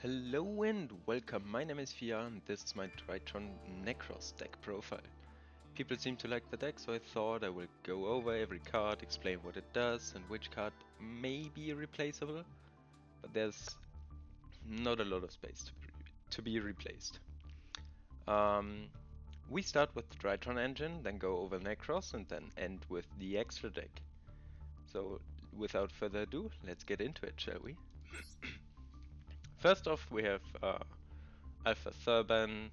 Hello and welcome, my name is Fia and this is my Drytron-Nekroz deck profile. People seem to like the deck, so I thought I will go over every card, explain what it does and which card may be replaceable, but there's not a lot of space to be replaced. We start with the Drytron engine, then go over Nekroz and then end with the extra deck. So without further ado, let's get into it, shall we? First off, we have Alpha Thurban.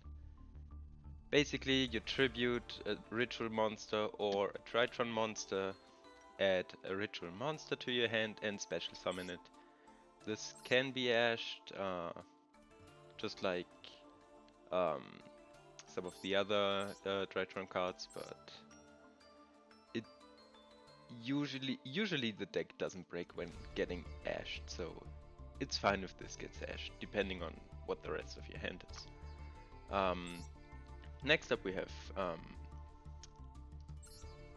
Basically, you tribute a ritual monster or a Drytron monster, add a ritual monster to your hand and special summon it. This can be ashed, just like some of the other Drytron cards, but it usually the deck doesn't break when getting ashed, so it's fine if this gets ashed, depending on what the rest of your hand is. Next up we have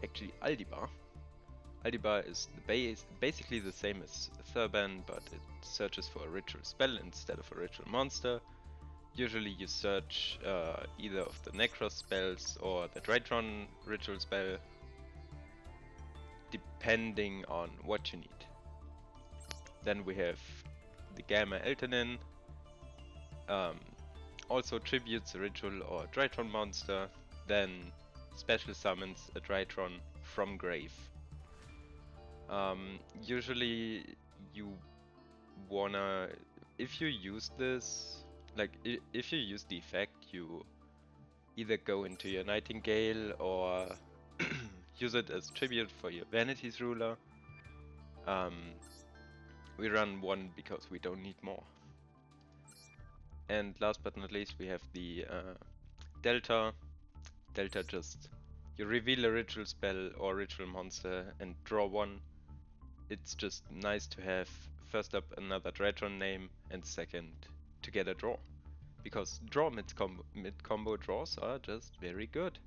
actually Aldibar. Aldibar is basically the same as Thurban, but it searches for a ritual spell instead of a ritual monster. Usually you search either of the Nekroz spells or the Drytron ritual spell, depending on what you need. Then we have the Gamma Eltanin, also tributes a ritual or Drytron monster, then special summons a Drytron from grave. Usually you wanna, if you use this, like if you use the effect, you either go into your Nightingale or use it as tribute for your Vanity's Ruler. We run one because we don't need more. And last but not least, we have the Delta. Delta just, you reveal a ritual spell or ritual monster and draw one. It's just nice to have first up another Drytron name and second to get a draw. Because draw mid-combo draws are just very good.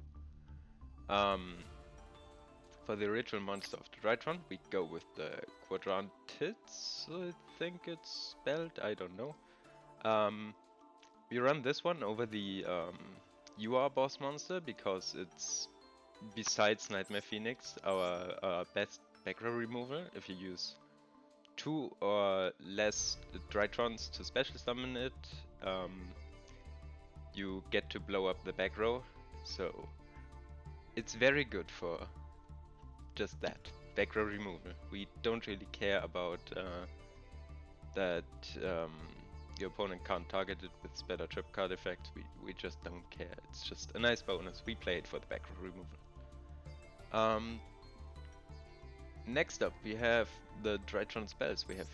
For the ritual monster of the Drytron, we go with the Quadrantits, I think it's spelled, I don't know. We run this one over the UR boss monster because it's, besides Nightmare Phoenix, our best back row removal. If you use 2 or less Drytrons to special summon it, you get to blow up the back row, so it's very good for just that, back row removal. We don't really care about that your opponent can't target it with spell or trip card effects. We just don't care. It's just a nice bonus. We play it for the back row removal. Next up we have the Drytron spells. We have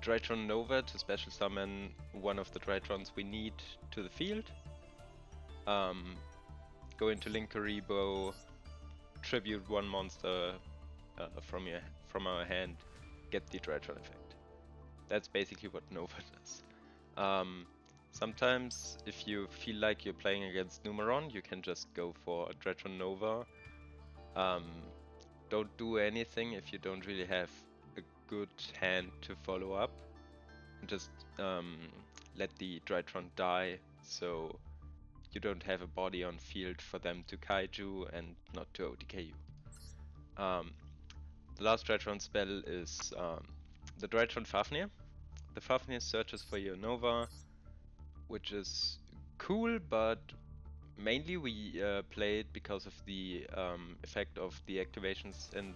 Drytron Nova to special summon one of the Drytrons we need to the field. Go into Linkuriboh, tribute one monster from our hand, get the Drytron effect. That's basically what Nova does. Sometimes if you feel like you're playing against Numeron, you can just go for Drytron Nova. Don't do anything if you don't really have a good hand to follow up. And just let the Drytron die, so you don't have a body on field for them to kaiju and not to OTK you. The last Drytron spell is the Drytron Fafnir. The Fafnir searches for your Nova, which is cool, but mainly we play it because of the effect of the activations, and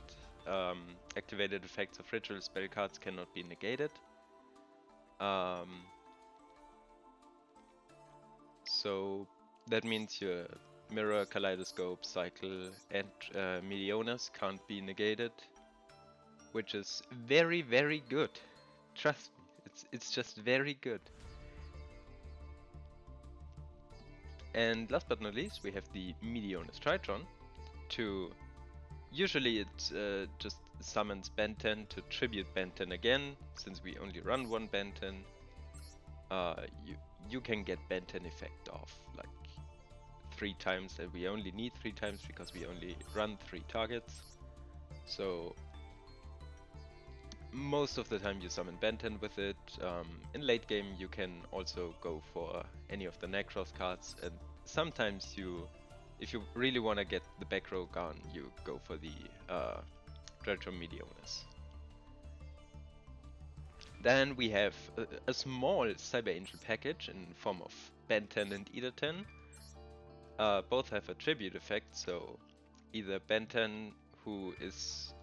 activated effects of ritual spell cards cannot be negated. So that means your Mirror, Kaleidoscope, Cycle, and Meteonas can't be negated, which is very, very good. Trust me, it's just very good. And last but not least, we have the Meteonas Drytron. Usually it just summons Benten to tribute Benten again. Since we only run one Benten, you can get Benten effect off like 3 times, and we only need 3 times because we only run 3 targets. So most of the time you summon Benten with it. In late game you can also go for any of the Nekroz cards, and sometimes if you really want to get the back row gone, you go for the Drytron-Nekroz. Then we have a small Cyber Angel package in form of Benten and Ederten. Both have a tribute effect, so either Benten, who is,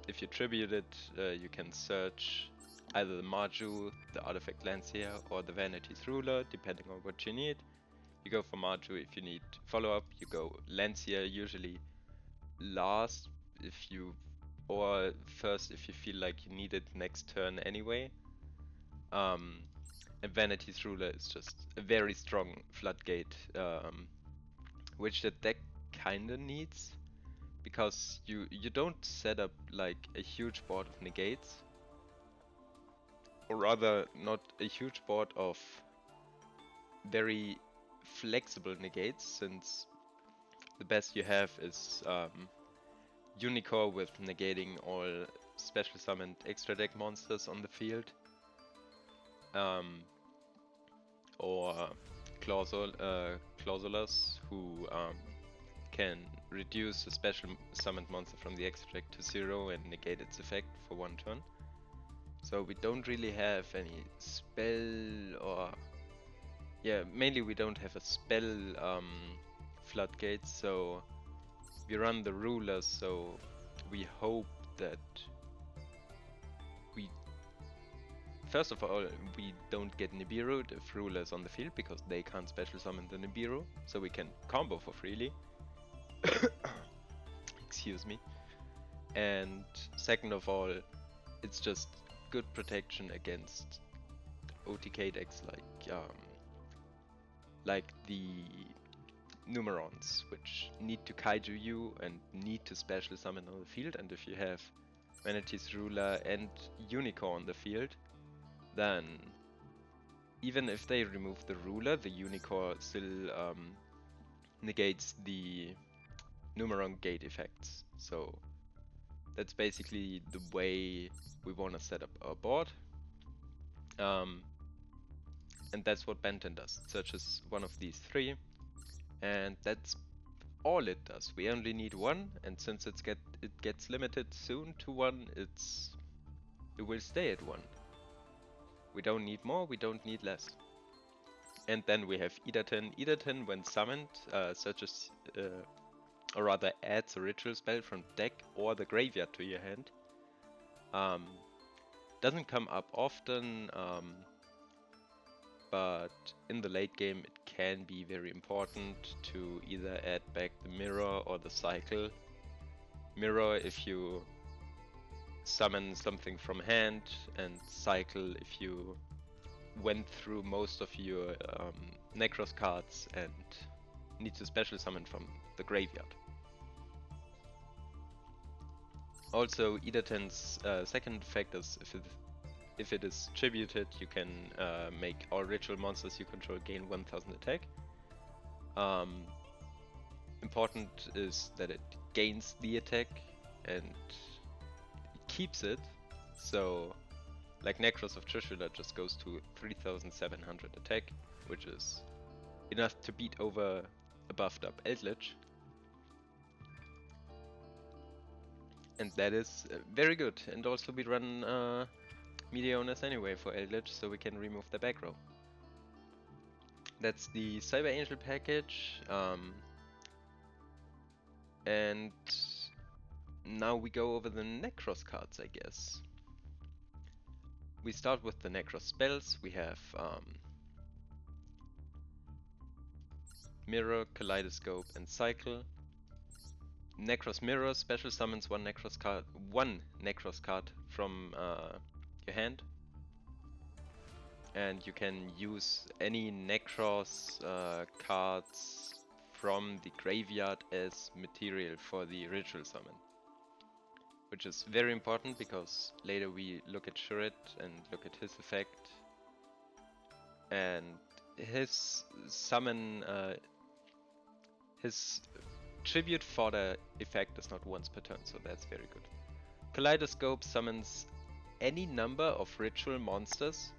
if you tribute it, you can search either the Marju, the Artifact Lancier, or the Vanity's Ruler, depending on what you need. You go for Marju if you need follow-up, you go Lancier usually last if you, or first if you feel like you need it next turn anyway. And Vanity's Ruler is just a very strong floodgate, which the deck kinda needs, because you don't set up like a huge board of negates, or rather not a huge board of very flexible negates, since the best you have is Unicorn with negating all special summoned extra deck monsters on the field, or Clausulas, who can reduce a special summoned monster from the extra deck to 0 and negate its effect for 1 turn. So we don't really have any spell, or yeah, mainly we don't have a spell floodgate, so we run the rulers, so we hope that we, first of all, we don't get Nibiru if ruler is on the field, because they can't special summon the Nibiru, so we can combo for freely. Excuse me. And second of all, it's just good protection against OTK decks like the Numerons, which need to kaiju you and need to special summon on the field. And if you have Vanity's Ruler and Unicorn on the field, then even if they remove the ruler, the Unicorn still negates the Numeron gate effects. So that's basically the way we want to set up our board. And that's what Benten does. It searches one of these 3, and that's all it does. We only need 1, and since it gets limited soon to 1, it will stay at 1. We don't need more, we don't need less. And then we have Ederten. Ederten, when summoned, searches, or rather adds a ritual spell from deck or the graveyard to your hand. Doesn't come up often, but in the late game it can be very important to either add back the mirror or the cycle. Mirror if you summon something from hand, and cycle if you went through most of your Nekroz cards and need to special summon from the graveyard. Also, Ederten's second effect is if it is tributed, you can make all ritual monsters you control gain 1000 attack. Important is that it gains the attack and it keeps it, so like Nekroz of Trishula just goes to 3700 attack, which is enough to beat over a buffed up Eldritch. And that is very good. And also we run Meteonis anyway for Eldritch, so we can remove the back row. That's the Cyber Angel package. And now we go over the Nekroz cards, I guess. We start with the Nekroz spells. We have Mirror, Kaleidoscope, and Cycle. Nekroz Mirror special summons one Nekroz card from your hand, and you can use any Nekroz cards from the graveyard as material for the ritual summon, which is very important because later we look at Shurit and look at his effect, and his summon, his tribute for the effect is not once per turn, so that's very good. Kaleidoscope summons any number of ritual monsters,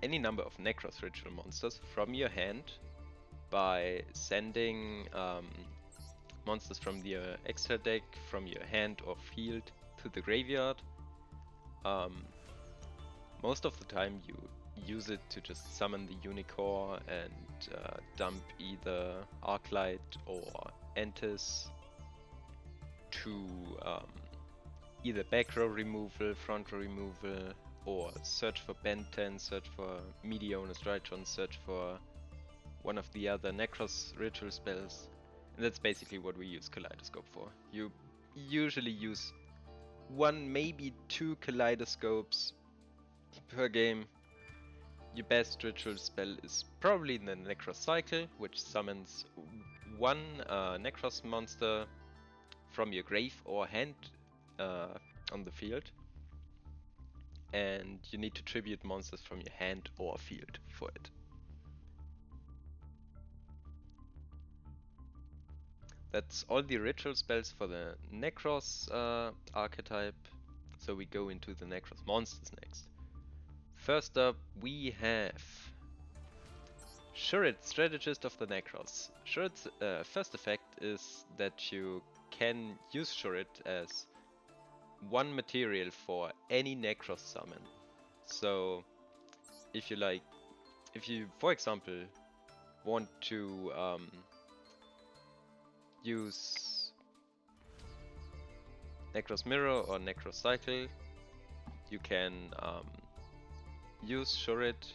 any number of Nekroz ritual monsters from your hand by sending monsters from your extra deck, from your hand or field to the graveyard. Most of the time you use it to just summon the Unicorn and dump either Arclight or Entis to either back row removal, front row removal, or search for Benten, search for Meteor's Drytron, search for one of the other Nekroz ritual spells. And that's basically what we use Kaleidoscope for. You usually use 1, maybe 2 Kaleidoscopes per game. Your best ritual spell is probably the Nekroz Cycle, which summons 1 Nekroz monster from your grave or hand on the field. And you need to tribute monsters from your hand or field for it. That's all the ritual spells for the Nekroz archetype. So we go into the Nekroz monsters next. First up, we have Shurit, Strategist of the Nekroz. Shurit's first effect is that you can use Shurit as 1 material for any Nekroz summon. So if you for example want to use Nekroz Mirror or Nekroz Cycle, you can use Shurit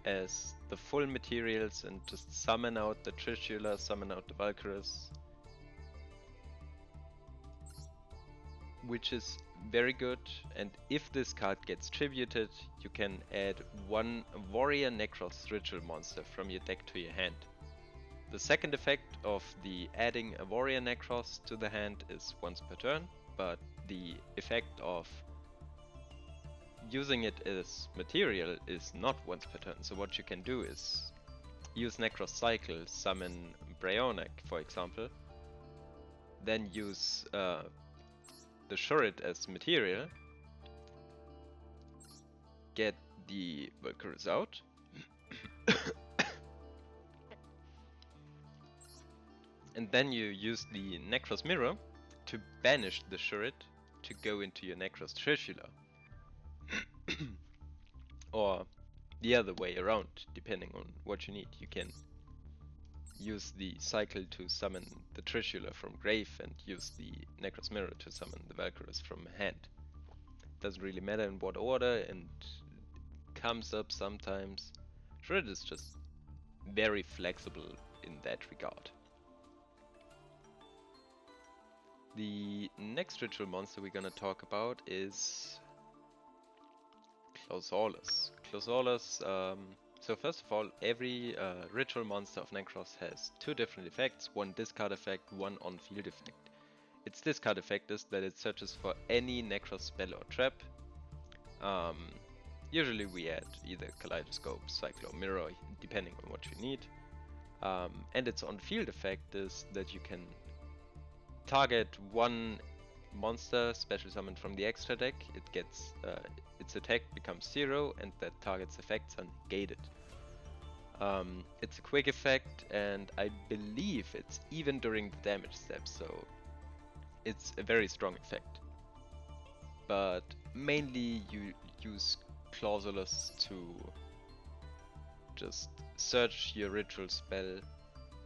as the full materials and just summon out the Trishula, summon out the Valkyries, which is very good. And if this card gets tributed, you can add 1 Warrior Nekroz ritual monster from your deck to your hand. The second effect of the adding a Warrior Nekroz to the hand is once per turn, but the effect of using it as material is not once per turn. So what you can do is use Nekroz Cycle, summon Brionek, for example, then use the Shurit as material, get the Valkyries out, and then you use the Nekroz Mirror to banish the Shurit to go into your Nekroz Trishula. Or the other way around, depending on what you need. You can use the cycle to summon the Trishula from grave and use the Nekroz Mirror to summon the Valkyries from hand. Doesn't really matter in what order and comes up sometimes. Shurit is just very flexible in that regard. The next ritual monster we're gonna talk about is Clausolus. So first of all, every ritual monster of Nekroz has 2 different effects, 1 discard effect, 1 on-field effect. Its discard effect is that it searches for any Nekroz spell or trap. Usually we add either Kaleidoscope, Cycle or Mirror, depending on what you need. And its on-field effect is that you can target 1 monster special summoned from the extra deck. It gets its attack becomes 0 and that target's effects are negated. It's a quick effect and I believe it's even during the damage step, so it's a very strong effect. But mainly you use Clausolus to just search your ritual spell,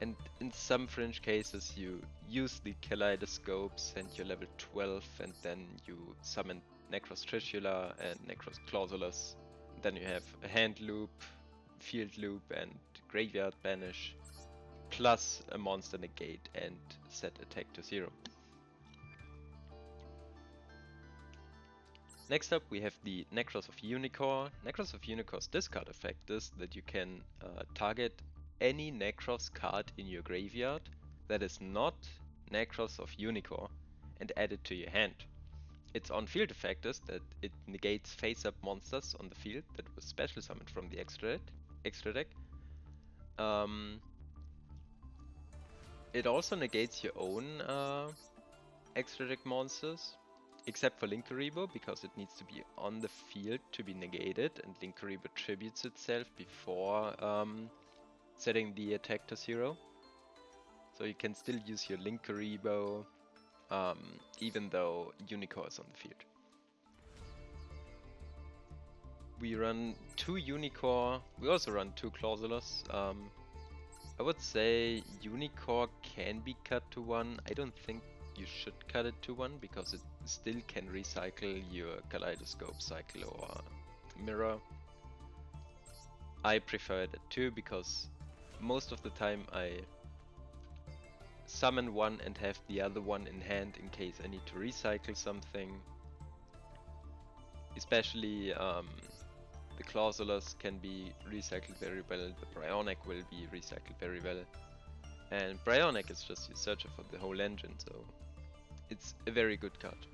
and in some fringe cases you use the Kaleidoscopes and you're level 12 and then you summon Nekroz Trishula and Nekroz Clausolus. Then you have a hand loop, field loop and graveyard banish, plus a monster negate and set attack to 0. Next up we have the Nekroz of Unicorn. Nekroz of Unicorn's discard effect is that you can target any Nekroz card in your graveyard that is not Nekroz of Unicorn and add it to your hand. Its on-field effect is that it negates face-up monsters on the field that was special summoned from the extra deck. It also negates your own extra deck monsters except for Linkuriboh, because it needs to be on the field to be negated, and Linkuriboh tributes itself before setting the attack to 0. So you can still use your Linkuriboh even though Unicorn is on the field. We run 2 Unicorn, we also run 2 Clausulus. I would say Unicorn can be cut to 1. I don't think you should cut it to 1 because it still can recycle your Kaleidoscope cycle or mirror. I prefer it at 2 because most of the time I summon one and have the other one in hand in case I need to recycle something. Especially the Clausulus can be recycled very well, the Bryonic will be recycled very well. And Bryonic is just your searcher for the whole engine, so it's a very good card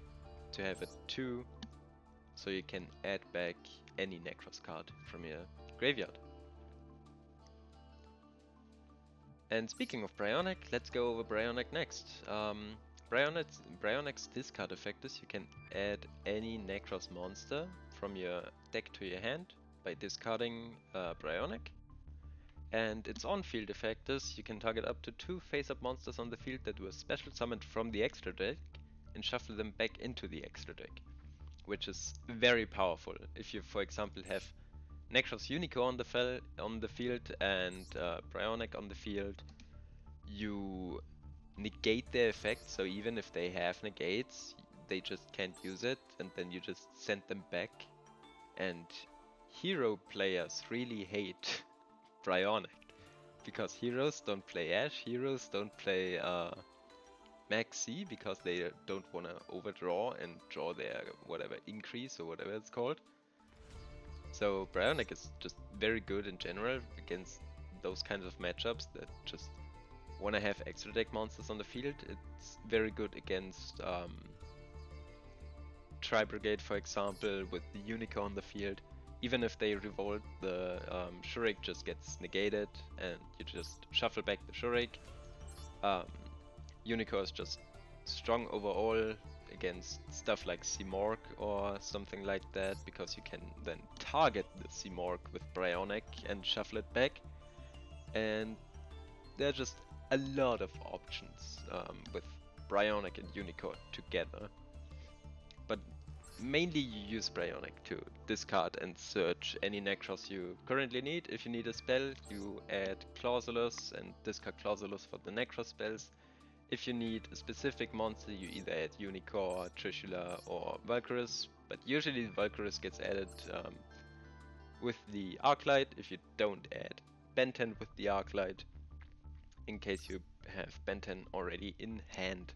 to have at 2, so you can add back any Nekroz card from your graveyard. And speaking of Bryonic, let's go over Bryonic next. Bryonic's discard effect is you can add any Nekroz monster from your deck to your hand by discarding Bryonic. And its on-field effect is you can target up to 2 face-up monsters on the field that were special summoned from the extra deck and shuffle them back into the extra deck, which is very powerful. If you, for example, have Nekroz Unicorn on the field and Bryonic on the field, you negate their effect, so even if they have negates, they just can't use it, and then you just send them back. And hero players really hate Bryonic, because heroes don't play Ash, heroes don't play Maxi, because they don't want to overdraw and draw their whatever increase or whatever it's called. So Bryonic is just very good in general against those kinds of matchups that just want to have extra deck monsters on the field. It's very good against Tri-Brigade, for example, with the Unicorn on the field. Even if they revolt, the Shurik just gets negated and you just shuffle back the Shurik. Unicorn is just strong overall against stuff like Simorgh or something like that, because you can then target the Simorgh with Bryonic and shuffle it back. And there are just a lot of options with Bryonic and Unicorn together. But mainly you use Bryonic to discard and search any Nekroz you currently need. If you need a spell, you add Clausulus and discard Clausulus for the Nekroz spells. If you need a specific monster, you either add Unicorn, Trishula or Valkyrus, but usually Valkyrus gets added with the Arclight if you don't add Benten with the Arclight, in case you have Benten already in hand.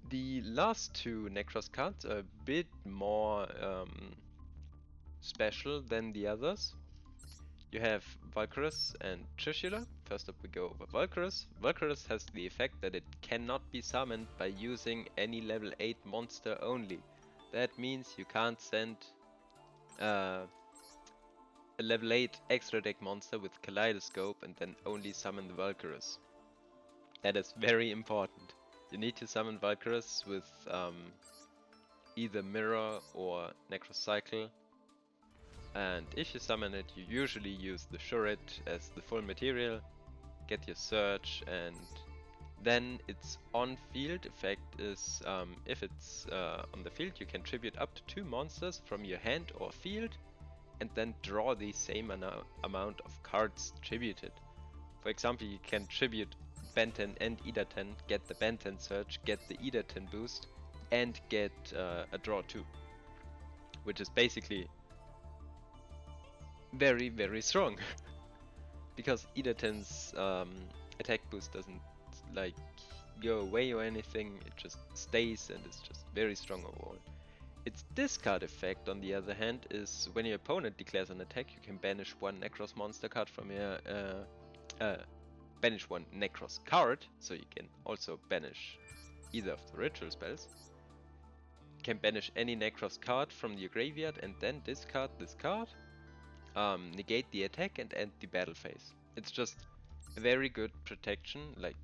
The last 2 Nekroz cards are a bit more special than the others. You have Valkyrus and Trishula. First up we go over Valkyrus. Valkyrus has the effect that it cannot be summoned by using any level 8 monster only. That means you can't send a level 8 extra deck monster with Kaleidoscope and then only summon the Valkyrus. That is very important. You need to summon Valkyrus with either Mirror or Nekroz Cycle. And if you summon it, you usually use the Shurit as the full material, get your search, and then its on-field effect is if it's on the field, you can tribute up to 2 monsters from your hand or field, and then draw the same amount of cards tributed. For example, you can tribute Benten and Idaten, get the Benten search, get the Idaten boost, and get a draw 2, which is basically very, very strong. Because Idaten's attack boost doesn't like go away or anything, it just stays and is just very strong overall. Its discard effect, on the other hand, is when your opponent declares an attack, you can banish 1 Nekroz monster card from your banish 1 Nekroz card, so you can also banish either of the ritual spells. You can banish any Nekroz card from your graveyard and then discard this card. Negate the attack and end the battle phase. It's just a very good protection. Like,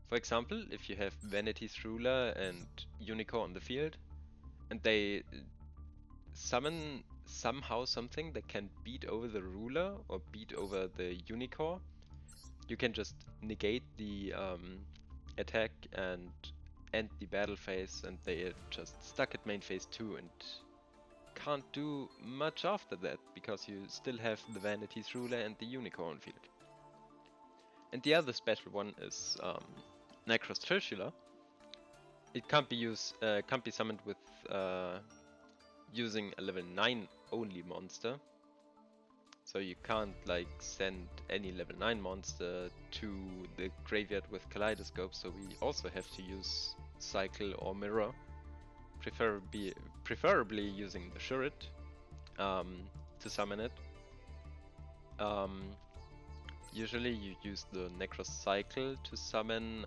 For example, if you have Vanity's Ruler and Unicorn on the field, and they summon somehow something that can beat over the ruler or beat over the Unicorn, you can just negate the attack and end the battle phase, and they are just stuck at main phase 2 and can't do much after that, because you still have the Vanity's Ruler and the Unicorn field. And the other special one is Nekroz Trishula. It can't be summoned with using a level 9 only monster. So you can't like send any level 9 monster to the graveyard with Kaleidoscope, so we also have to use Cycle or Mirror, preferably using the Shurit to summon it. Usually you use the Nekroz Cycle to summon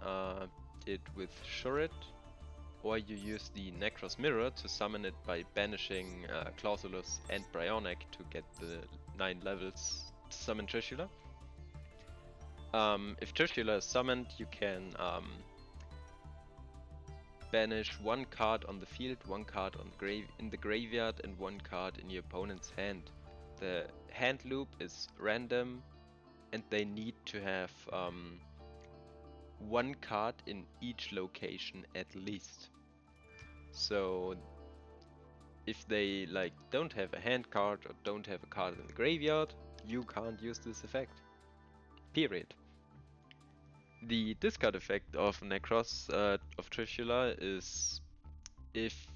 it with Shurit, or you use the Nekroz Mirror to summon it by banishing Clausulus and Brionek to get the 9 levels to summon Trishula. If Trishula is summoned, you can banish 1 card on the field, 1 card on in the graveyard, and 1 card in your opponent's hand. The hand loop is random, and they need to have 1 card in each location at least. So if they like don't have a hand card or don't have a card in the graveyard, you can't use this effect. Period. The discard effect of Nekroz of Trishula is if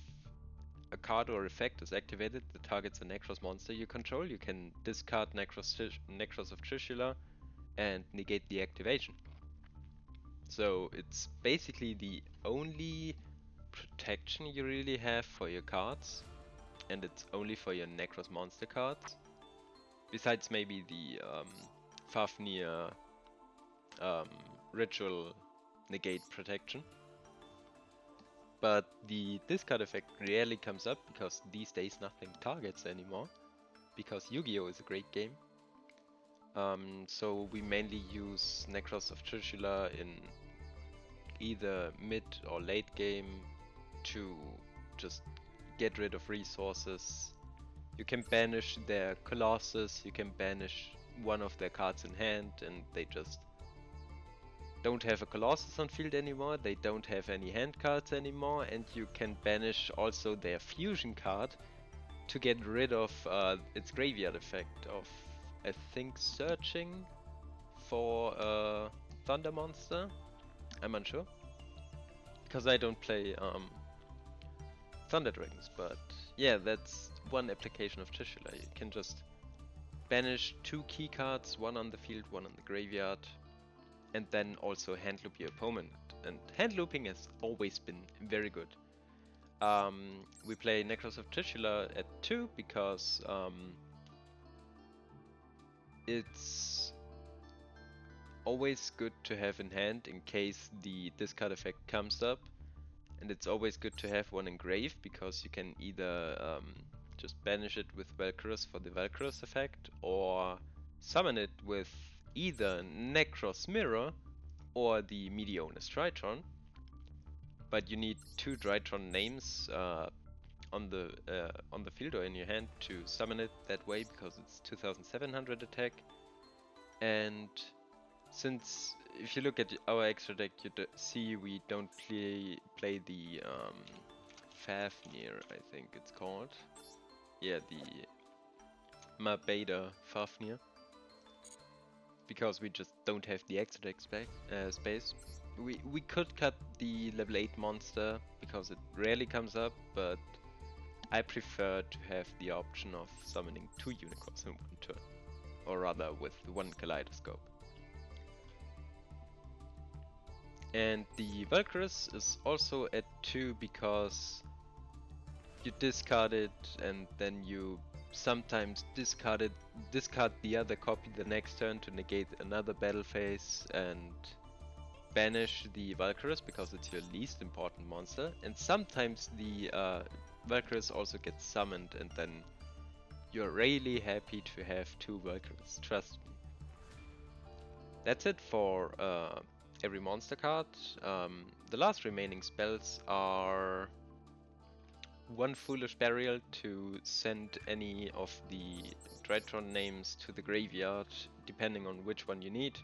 a card or effect is activated that targets a Nekroz monster you control, you can discard Nekroz of Trishula and negate the activation. So it's basically the only protection you really have for your cards, and it's only for your Nekroz monster cards, besides maybe the Fafnir ritual negate protection. But the discard effect rarely comes up because these days nothing targets anymore, because Yu-Gi-Oh! Is a great game. So we mainly use Nekroz of Trishula in either mid or late game to just get rid of resources. You can banish their Colossus, you can banish one of their cards in hand, and they just don't have a Colossus on field anymore, they don't have any hand cards anymore, and you can banish also their fusion card to get rid of its graveyard effect of, I think, searching for a Thunder monster. I'm unsure, because I don't play Thunder Dragons, but yeah, that's one application of Trishula. You can just banish 2 key cards, 1 on the field, 1 on the graveyard, and then also hand loop your opponent. And hand looping has always been very good. We play Nekroz of Trishula at 2 because it's always good to have in hand in case the discard effect comes up, and it's always good to have one engraved because you can either just banish it with Valkyrus for the Valkyrus effect, or summon it with either Nekroz Mirror or the Medionis Drytron. But you need 2 Drytron names on the field or in your hand to summon it that way, because it's 2700 attack. And since if you look at our extra deck, you see we don't play the Fafnir, I think it's called. Yeah, the Mabeda Fafnir. Because we just don't have the extra deck space. We could cut the level 8 monster because it rarely comes up, but I prefer to have the option of summoning 2 unicorns in 1 turn. Or rather with 1 Kaleidoscope. And the Valkyrus is also at 2 because you discard it and then you sometimes discard the other copy the next turn to negate another battle phase and banish the Valkyrus because it's your least important monster. And sometimes the Valkyrus also gets summoned, and then you're really happy to have 2 Valkyries, trust me. That's it for every monster card. The last remaining spells are one Foolish Burial to send any of the Drytron names to the graveyard, depending on which one you need.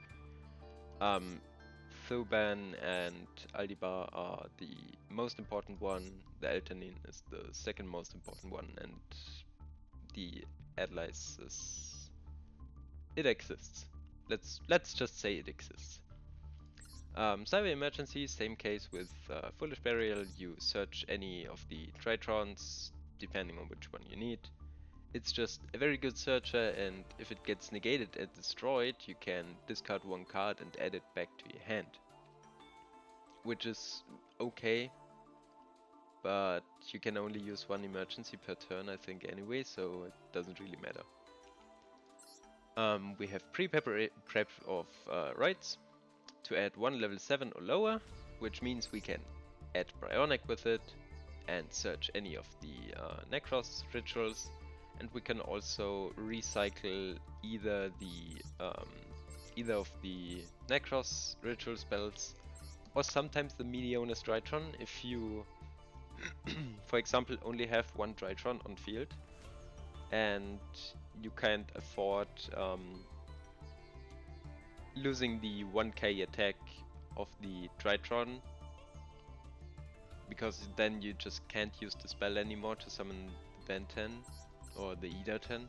Thuban and Aldibar are the most important one, the Eltanin is the second most important one, and the Adlice is... it exists. Let's just say it exists. Cyber Emergency, same case with Foolish Burial. You search any of the Drytrons, depending on which one you need. It's just a very good searcher, and if it gets negated and destroyed, you can discard one card and add it back to your hand. Which is okay, but you can only use one emergency per turn, I think, anyway, so it doesn't really matter. We have prep of rights to add one level 7 or lower, which means we can add Bryonic with it and search any of the Nekroz rituals, and we can also recycle either of the Nekroz ritual spells or sometimes the Meteonis Drytron if you, for example, only have one Drytron on field and you can't afford losing the 1k attack of the Drytron, because then you just can't use the spell anymore to summon the Ben 10 or the Ida 10.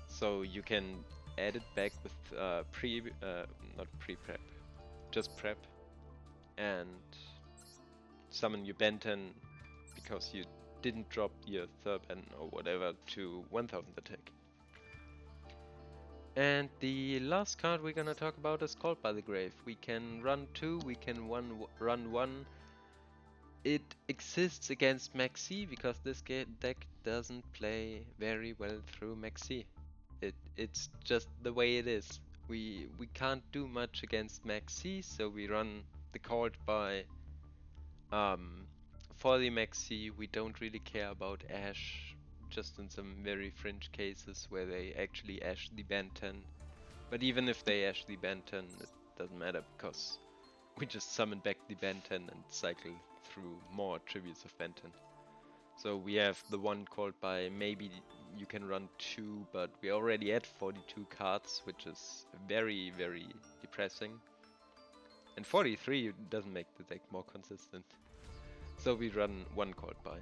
So you can add it back with not pre-prep, just prep, and summon your Ben 10 because you didn't drop your Thurban or whatever to 1000 attack. And the last card we're gonna talk about is Called by the Grave. We can run 2, we can run 1. It exists against Maxi because this deck doesn't play very well through Maxi. It's just the way it is. We can't do much against Maxi, so we run the Called by. For the Maxi, we don't really care about Ash, just in some very fringe cases where they actually Ash the Ben 10. But even if they Ash the Ben 10, it doesn't matter because we just summon back the Ben 10 and cycle through more attributes of Ben 10. So we have the one Called by, maybe you can run 2, but we already at 42 cards, which is very, very depressing. And 43 doesn't make the deck more consistent. So we run one Called by.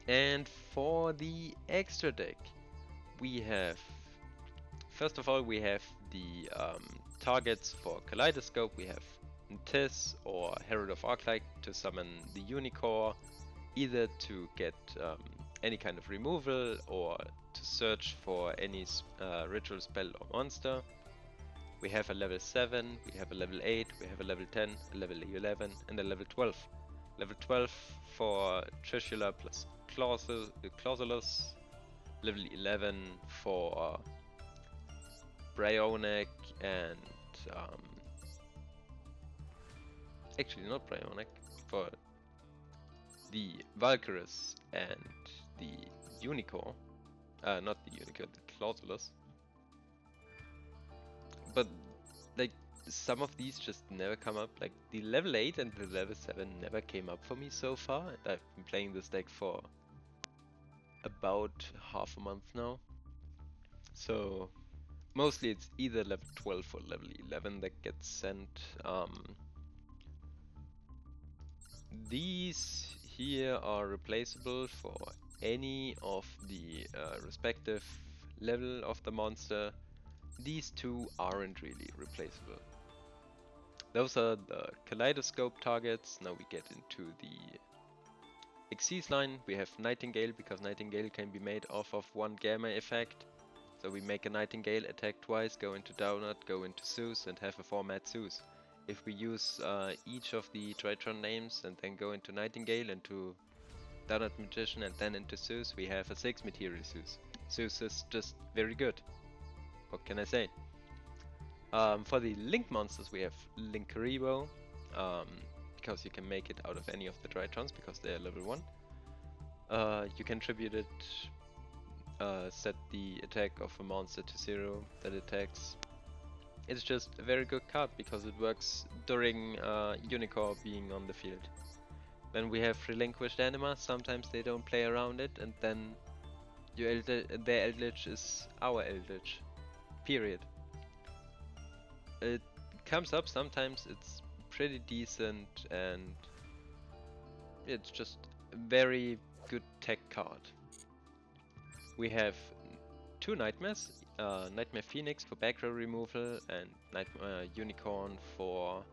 And for the extra deck, we have, first of all, we have the targets for Kaleidoscope. We have Tis or Herald of Arclight to summon the Unicorn, either to get any kind of removal or to search for any ritual spell or monster. We have a level 7, we have a level 8, we have a level 10, a level 11, and a level 12. Level 12 for Trishula plus Clausulus, level 11 for Bryonic and actually not Bryonic, for the Valkyrus and the Unicorn, not the Unicorn, the Clausulus. But like some of these just never come up. Like the level 8 and the level 7 never came up for me so far, and I've been playing this deck for about half a month now. So mostly it's either level 12 or level 11 that gets sent. These here are replaceable for any of the respective level of the monster. These two aren't really replaceable. Those are the Kaleidoscope targets. Now we get into the Xyz line. We have Nightingale because Nightingale can be made off of one gamma effect. So we make a Nightingale, attack twice, go into Donut, go into Zeus, and have a 4-mat Zeus. If we use each of the Drytron names and then go into Nightingale, into Donut Magician, and then into Zeus, we have a 6 material Zeus. Zeus is just very good. What can I say? For the Link monsters, we have Link Karibo, because you can make it out of any of the Drytrons because they are level 1. You can tribute it, set the attack of a monster to 0 that attacks, It's just a very good card because it works during Unicorn being on the field. When we have relinquished anima, sometimes they don't play around it, and then their Eldritch is our Eldritch. Period. It comes up sometimes, it's pretty decent, and it's just a very good tech card. We have two Nightmares, Nightmare Phoenix for back row removal and Nightmare Unicorn for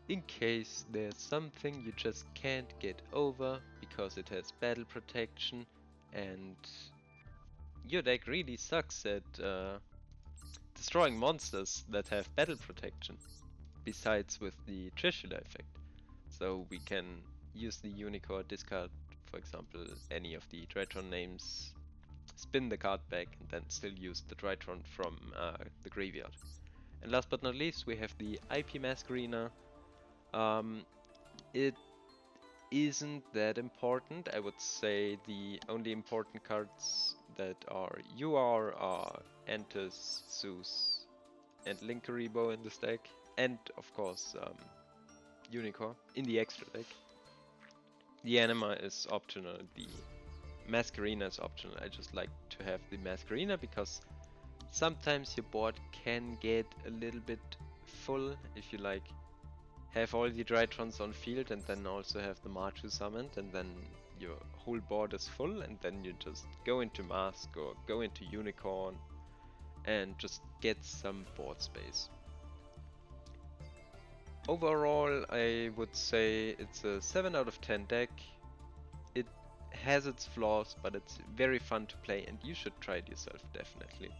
in case there's something you just can't get over because it has battle protection and your deck really sucks at destroying monsters that have battle protection, besides with the Trishula effect. So we can use the Unicorn, discard, for example, any of the Drytron names, spin the card back, and then still use the Drytron from the graveyard. And last but not least, we have the IP Masquerina. It isn't that important. I would say the only important cards that are UR are Antis, Zeus, and Linkaribo in this deck, and of course Unicorn in the extra deck. The Anima is optional, the Masquerina is optional. I just like to have the Masquerina because sometimes your board can get a little bit full if you like have all the Drytrons on field and then also have the Marchu summoned, and then your whole board is full, and then you just go into Mask or go into Unicorn and just get some board space. Overall, I would say it's a 7 out of 10 deck. It has its flaws, but it's very fun to play, and you should try it yourself, definitely.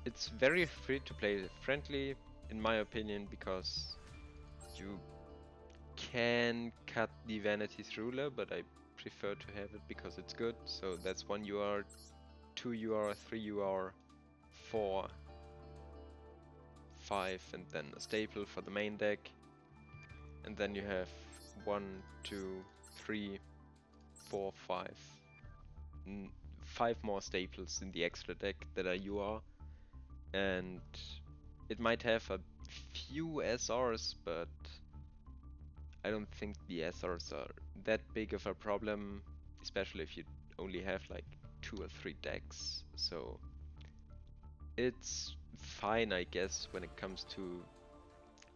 It's very free to play friendly, in my opinion, because you can cut the Vanity's Ruler, but I prefer to have it because it's good. So that's 1 UR, 2 UR, 3 UR, 4, 5, and then a staple for the main deck. And then you have 1, 2, 3, 4, 5, 5 more staples in the extra deck that are UR. And it might have a few SRs, but I don't think the SRs are that big of a problem, especially if you only have like 2 or 3 decks. So it's fine, I guess, when it comes to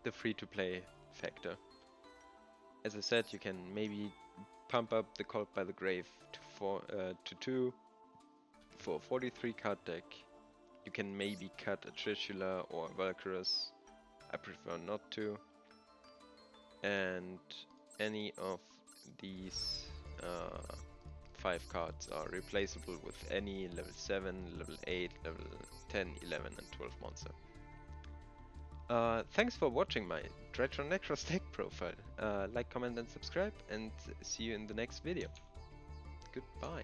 the free-to-play factor. As I said, you can maybe pump up the Cult by the Grave to 2 for a 43 card deck. You can maybe cut a Trishula or a Valkyrus. I prefer not to. And any of these 5 cards are replaceable with any level 7, level 8, level 10, 11 and 12 monster. Thanks for watching my Drytron-Nekroz deck profile. Like, comment and subscribe, and see you in the next video. Goodbye.